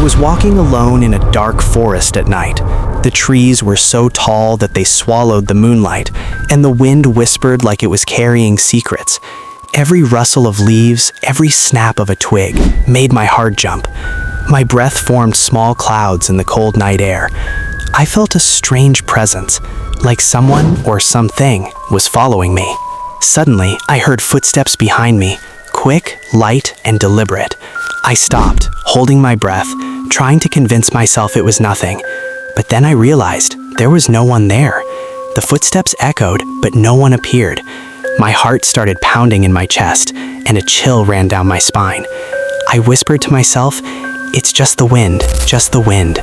was walking alone in a dark forest at night. The trees were so tall that they swallowed the moonlight, and the wind whispered like it was carrying secrets. Every rustle of leaves, every snap of a twig, made my heart jump. My breath formed small clouds in the cold night air. I felt a strange presence, like someone or something was following me. Suddenly, I heard footsteps behind me, quick, light, and deliberate. I stopped, holding my breath, trying to convince myself it was nothing. But then I realized there was no one there. The footsteps echoed, but no one appeared. My heart started pounding in my chest, and a chill ran down my spine. I whispered to myself, "It's just the wind, just the wind."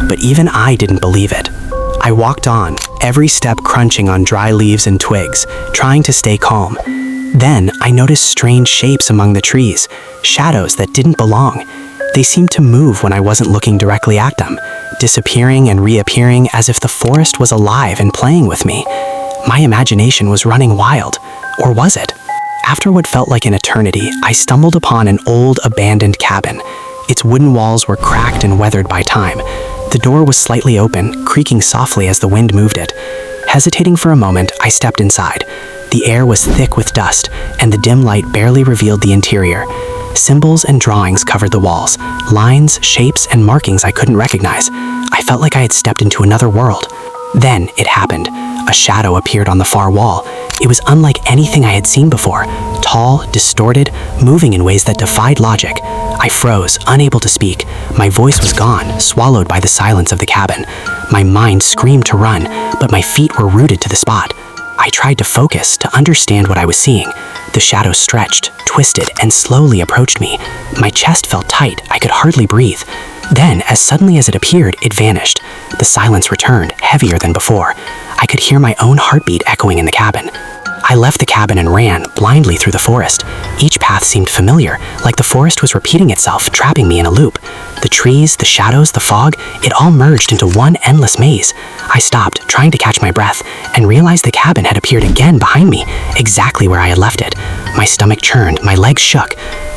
But even I didn't believe it. I walked on, every step crunching on dry leaves and twigs, trying to stay calm. Then I noticed strange shapes among the trees, shadows that didn't belong. They seemed to move when I wasn't looking directly at them, disappearing and reappearing as if the forest was alive and playing with me. My imagination was running wild, or was it? After what felt like an eternity, I stumbled upon an old, abandoned cabin. Its wooden walls were cracked and weathered by time. The door was slightly open, creaking softly as the wind moved it. Hesitating for a moment, I stepped inside. The air was thick with dust, and the dim light barely revealed the interior. Symbols and drawings covered the walls, lines, shapes, and markings I couldn't recognize. I felt like I had stepped into another world. Then it happened. A shadow appeared on the far wall. It was unlike anything I had seen before, tall, distorted, moving in ways that defied logic. I froze, unable to speak. My voice was gone, swallowed by the silence of the cabin. My mind screamed to run, but my feet were rooted to the spot. I tried to focus, to understand what I was seeing. The shadow stretched, twisted, and slowly approached me. My chest felt tight, I could hardly breathe. Then, as suddenly as it appeared, it vanished. The silence returned, heavier than before. I could hear my own heartbeat echoing in the cabin. I left the cabin and ran, blindly through the forest. Each path seemed familiar, like the forest was repeating itself, trapping me in a loop. The trees, the shadows, the fog, it all merged into one endless maze. I stopped, trying to catch my breath, and realized the cabin had appeared again behind me, exactly where I had left it. My stomach churned, my legs shook.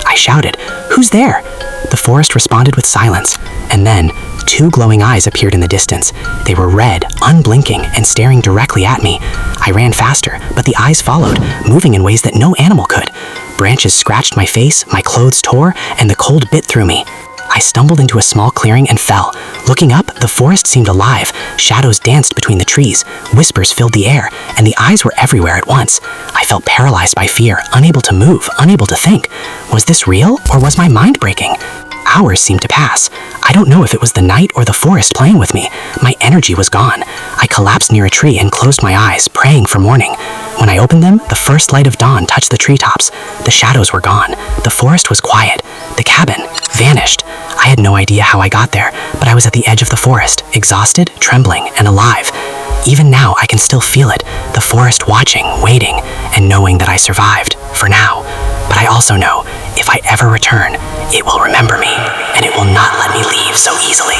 I shouted, "Who's there?" The forest responded with silence, and then, two glowing eyes appeared in the distance. They were red, unblinking, and staring directly at me. I ran faster, but the eyes followed, moving in ways that no animal could. Branches scratched my face, my clothes tore, and the cold bit through me. I stumbled into a small clearing and fell. Looking up, the forest seemed alive. Shadows danced between the trees, whispers filled the air, and the eyes were everywhere at once. I felt paralyzed by fear, unable to move, unable to think. Was this real, or was my mind breaking? Hours seemed to pass. I don't know if it was the night or the forest playing with me. My energy was gone. I collapsed near a tree and closed my eyes, praying for morning. When I opened them, the first light of dawn touched the treetops. The shadows were gone. The forest was quiet. The cabin vanished. I had no idea how I got there, but I was at the edge of the forest, exhausted, trembling, and alive. Even now, I can still feel it, the forest watching, waiting, and knowing that I survived, for now. But I also know, if I ever return, it will remember me, and it will not let me leave so easily.